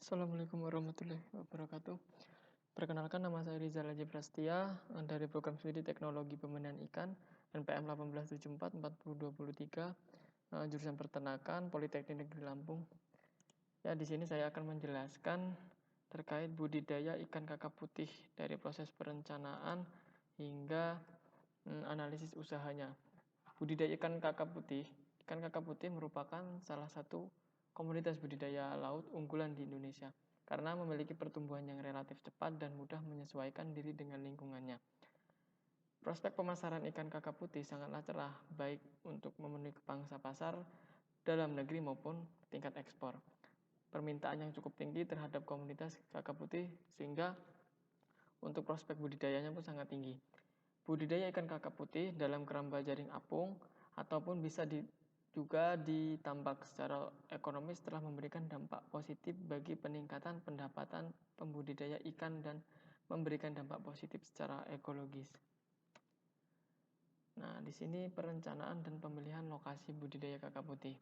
Assalamualaikum warahmatullahi wabarakatuh. Perkenalkan, nama saya Rizal Aji Prastia dari Program Studi Teknologi Pembenihan Ikan NPM 18744023, jurusan Peternakan Politeknik Negeri Lampung. Ya, di sini saya akan menjelaskan terkait budidaya ikan kakap putih dari proses perencanaan hingga analisis usahanya. Budidaya ikan kakap putih merupakan salah satu komoditas budidaya laut unggulan di Indonesia karena memiliki pertumbuhan yang relatif cepat dan mudah menyesuaikan diri dengan lingkungannya. Prospek pemasaran ikan kakap putih sangatlah cerah, baik untuk memenuhi pangsa pasar dalam negeri maupun tingkat ekspor. Permintaan yang cukup tinggi terhadap komoditas kakap putih sehingga untuk prospek budidayanya pun sangat tinggi. Budidaya ikan kakap putih dalam keramba jaring apung ataupun bisa juga ditambak secara ekonomis telah memberikan dampak positif bagi peningkatan pendapatan pembudidaya ikan dan memberikan dampak positif secara ekologis. Nah, di sini perencanaan dan pemilihan lokasi budidaya kakap putih.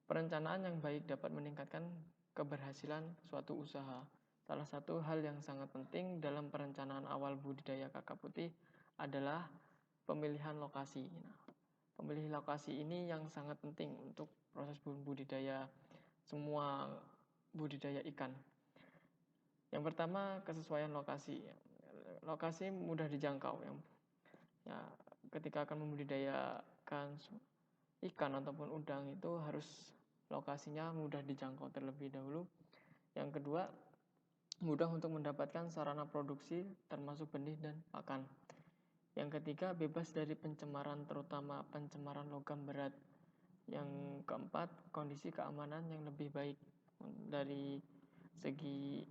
Perencanaan yang baik dapat meningkatkan keberhasilan suatu usaha. Salah satu hal yang sangat penting dalam perencanaan awal budidaya kakap putih adalah pemilihan lokasi. Nah, pemilihan lokasi ini yang sangat penting untuk proses budidaya semua budidaya ikan. Yang pertama, kesesuaian lokasi. Lokasi mudah dijangkau. Ya, ketika akan membudidayakan ikan ataupun udang itu harus lokasinya mudah dijangkau terlebih dahulu. Yang kedua, mudah untuk mendapatkan sarana produksi termasuk benih dan pakan. Yang ketiga, bebas dari pencemaran terutama pencemaran logam berat. Yang keempat, kondisi keamanan yang lebih baik dari segi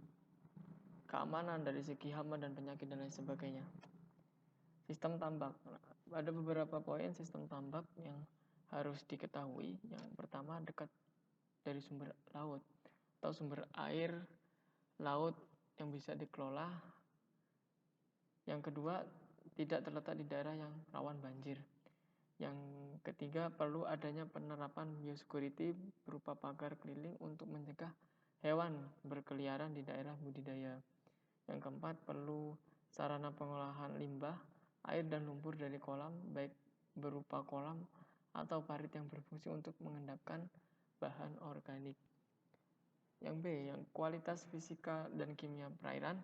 keamanan, dari segi hama dan penyakit dan lain sebagainya. Sistem tambak. Ada beberapa poin sistem tambak yang harus diketahui. Yang pertama, dekat dari sumber laut atau sumber air laut yang bisa dikelola. Yang kedua, tidak terletak di daerah yang rawan banjir. Yang ketiga, perlu adanya penerapan biosecurity berupa pagar keliling untuk mencegah hewan berkeliaran di daerah budidaya. Yang keempat, perlu sarana pengolahan limbah, air dan lumpur dari kolam, baik berupa kolam atau parit yang berfungsi untuk mengendapkan bahan organik. Yang B, yang kualitas fisika dan kimia perairan,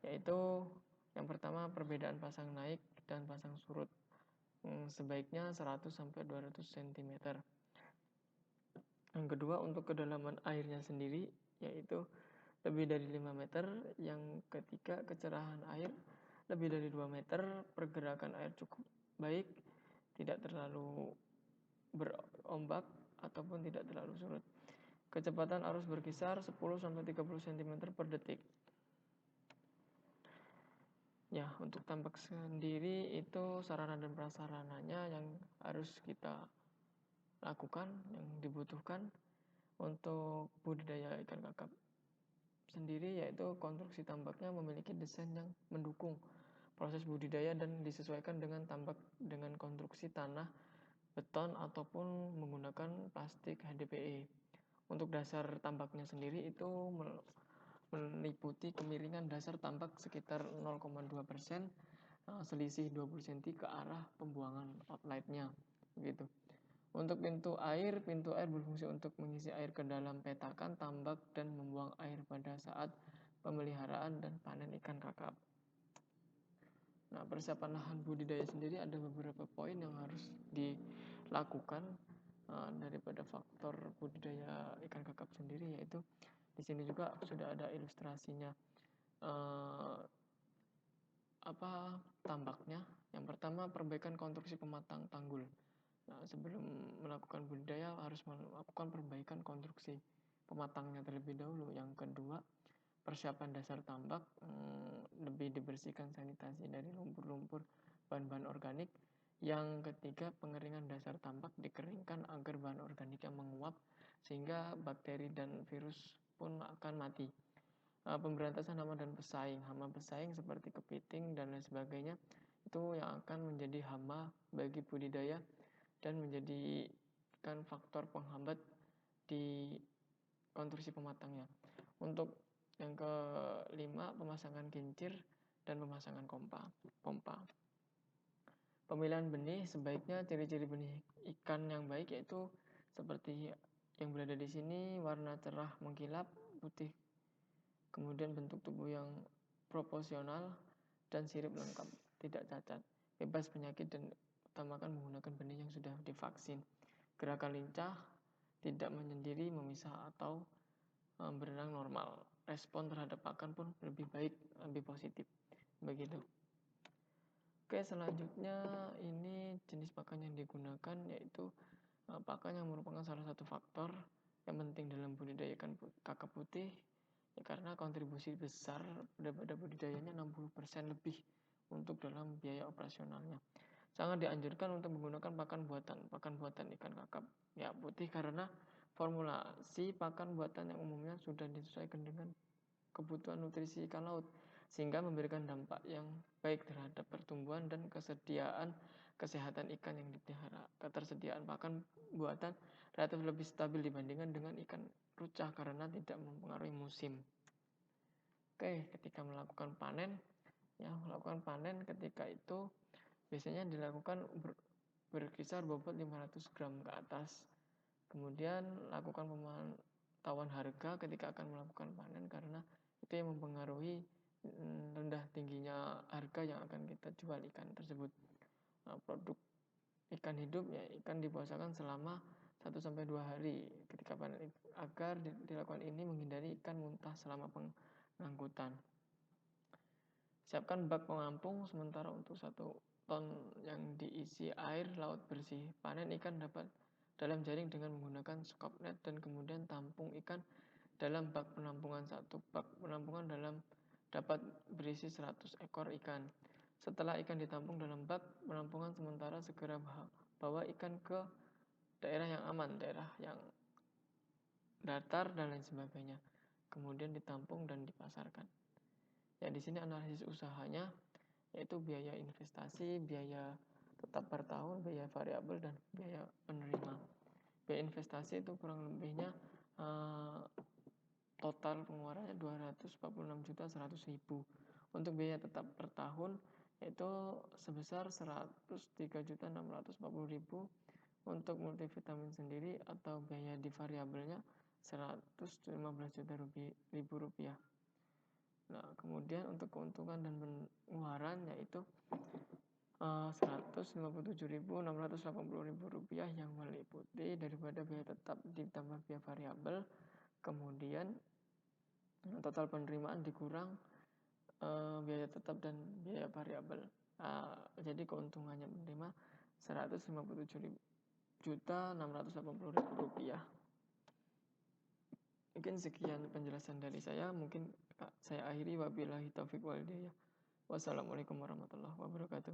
yaitu yang pertama perbedaan pasang naik dan pasang surut. Sebaiknya 100-200 cm. Yang kedua, untuk kedalaman airnya sendiri, yaitu lebih dari 5 meter. Yang ketiga, kecerahan air lebih dari 2 meter. Pergerakan air cukup baik, tidak terlalu berombak ataupun tidak terlalu surut. Kecepatan arus berkisar 10-30 cm per detik. Ya, untuk tambak sendiri itu sarana dan prasarananya yang harus kita lakukan, yang dibutuhkan untuk budidaya ikan kakap sendiri, yaitu konstruksi tambaknya memiliki desain yang mendukung proses budidaya dan disesuaikan dengan tambak dengan konstruksi tanah, beton ataupun menggunakan plastik HDPE. Untuk dasar tambaknya sendiri itu meliputi kemiringan dasar tambak sekitar 0,2%, selisih 20 cm ke arah pembuangan outletnya, begitu. Untuk pintu air berfungsi untuk mengisi air ke dalam petakan tambak dan membuang air pada saat pemeliharaan dan panen ikan kakap. Nah, persiapan lahan budidaya sendiri ada beberapa poin yang harus dilakukan daripada faktor budidaya ikan kakap sendiri, yaitu di sini juga sudah ada ilustrasinya tambaknya. Yang pertama, perbaikan konstruksi pematang tanggul. Nah, sebelum melakukan budidaya harus melakukan perbaikan konstruksi pematangnya terlebih dahulu. Yang kedua, persiapan dasar tambak, lebih dibersihkan sanitasi dari lumpur-lumpur bahan-bahan organik. Yang ketiga, pengeringan dasar tambak dikeringkan agar bahan organiknya menguap sehingga bakteri dan virus pun akan mati. Pemberantasan hama dan pesaing. Hama pesaing seperti kepiting dan lain sebagainya itu yang akan menjadi hama bagi budidaya dan menjadikan faktor penghambat di konstruksi pematangnya. Untuk yang kelima, pemasangan kincir dan pemasangan pompa. Pemilihan benih, sebaiknya ciri-ciri benih ikan yang baik yaitu seperti yang berada di sini, warna cerah mengkilap, putih, kemudian bentuk tubuh yang proporsional dan sirip lengkap, tidak cacat, bebas penyakit, dan utamakan menggunakan benih yang sudah divaksin. Gerakan lincah, tidak menyendiri, memisah atau berenang normal. Respon terhadap pakan pun lebih baik, lebih positif. Begitu. Oke, selanjutnya ini jenis pakan yang digunakan yaitu pakan yang merupakan salah satu faktor yang penting dalam budidaya ikan kakap putih ya, karena kontribusi besar pada budidayanya 60% lebih untuk dalam biaya operasionalnya. Sangat dianjurkan untuk menggunakan pakan buatan ikan kakap ya putih karena formulasi pakan buatan yang umumnya sudah disesuaikan dengan kebutuhan nutrisi ikan laut sehingga memberikan dampak yang baik terhadap pertumbuhan dan kesehatan ikan yang dipelihara. Ketersediaan pakan buatan relatif lebih stabil dibandingkan dengan ikan rucah karena tidak mempengaruhi musim. Oke, ketika melakukan panen ketika itu biasanya dilakukan berkisar bobot 500 gram ke atas. Kemudian lakukan pemantauan harga ketika akan melakukan panen karena itu yang mempengaruhi rendah tingginya harga yang akan kita jual ikan tersebut. Produk ikan hidup ya ikan dipuasakan selama 1-2 hari ketika panen agar dilakukan ini menghindari ikan muntah selama pengangkutan. Siapkan bak pengampung sementara untuk 1 ton yang diisi air laut bersih. Panen ikan dapat dalam jaring dengan menggunakan scoop net dan kemudian tampung ikan dalam bak penampungan. 1 bak penampungan dapat berisi 100 ekor ikan. Setelah ikan ditampung dalam bak penampungan sementara, segera bawa ikan ke daerah yang aman, daerah yang datar dan lain sebagainya. Kemudian ditampung dan dipasarkan. Ya, di sini analisis usahanya yaitu biaya investasi, biaya tetap per tahun, biaya variabel, dan biaya penerima. Biaya investasi itu kurang lebihnya total pengeluarannya 246.100.000. Untuk biaya tetap per tahun yaitu sebesar 103.640.000 untuk multivitamin sendiri, atau biaya di variabelnya 115 juta rupiah. Nah, kemudian untuk keuntungan dan pengeluaran yaitu 157.680.000 rupiah yang meliputi daripada biaya tetap ditambah biaya variabel, kemudian total penerimaan dikurang biaya tetap dan biaya variabel. Jadi keuntungannya menerima 157.680.000 rupiah. Mungkin sekian penjelasan dari saya. Mungkin saya akhiri, wabillahi taufiq wal hidayah. Wassalamualaikum warahmatullahi wabarakatuh.